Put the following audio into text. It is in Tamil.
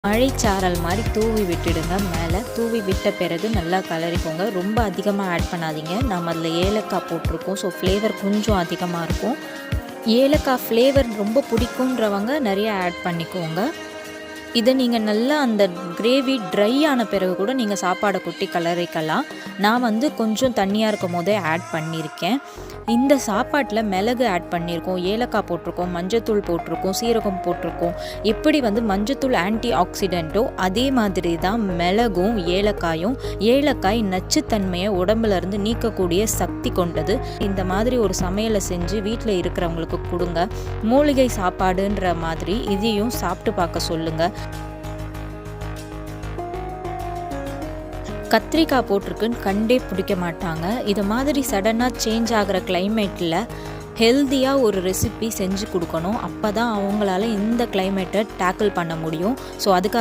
மழைச்சாரல் மாதிரி தூவி விட்டுடுங்க. மேலே தூவி விட்ட பிறகு நல்லா கலரிக்கோங்க. ரொம்ப அதிகமாக ஆட் பண்ணாதீங்க. நம்ம அதில் ஏலக்காய் போட்டிருக்கோம். ஸோ ஃப்ளேவர் கொஞ்சம் அதிகமாக இருக்கும். ஏலக்காய் ஃப்ளேவர் ரொம்ப பிடிக்குன்றவங்க நிறைய ஆட் பண்ணிக்கோங்க. இதை நீங்கள் நல்லா அந்த கிரேவி ட்ரை ஆன பிறகு கூட நீங்கள் சாப்பாடை கொட்டி கலரிக்கலாம். நான் கொஞ்சம் தண்ணியாக இருக்கும் போதே ஆட் பண்ணியிருக்கேன். இந்த சாப்பாட்டில் மிளகு ஆட் பண்ணியிருக்கோம், ஏலக்காய் போட்டிருக்கோம், மஞ்சத்தூள் போட்டிருக்கோம், சீரகம் போட்டிருக்கோம். எப்படி மஞ்சத்தூள் ஆன்டி ஆக்சிடென்ட்டோ அதே மாதிரி தான் மிளகும் ஏலக்காயும். ஏலக்காய் நச்சுத்தன்மையை உடம்புலேருந்து நீக்கக்கூடிய சக்தி கொண்டது. இந்த மாதிரி ஒரு சமையலை செஞ்சு வீட்டில் இருக்கிறவங்களுக்கு கொடுங்க. மூலிகை சாப்பாடுன்ற மாதிரி இதையும் சாப்பிட்டு பார்க்க சொல்லுங்கள். கத்திரிக்காய் போட்டிருக்குன்னு கண்டே பிடிக்க மாட்டாங்க. இது மாதிரி சடனாக சேஞ்ச் ஆகிற கிளைமேட்டில் ஹெல்த்தியாக ஒரு ரெசிபி செஞ்சு கொடுக்கணும். அப்போ தான் அவங்களால இந்த கிளைமேட்டை டேக்கிள் பண்ண முடியும். ஸோ அதுக்காக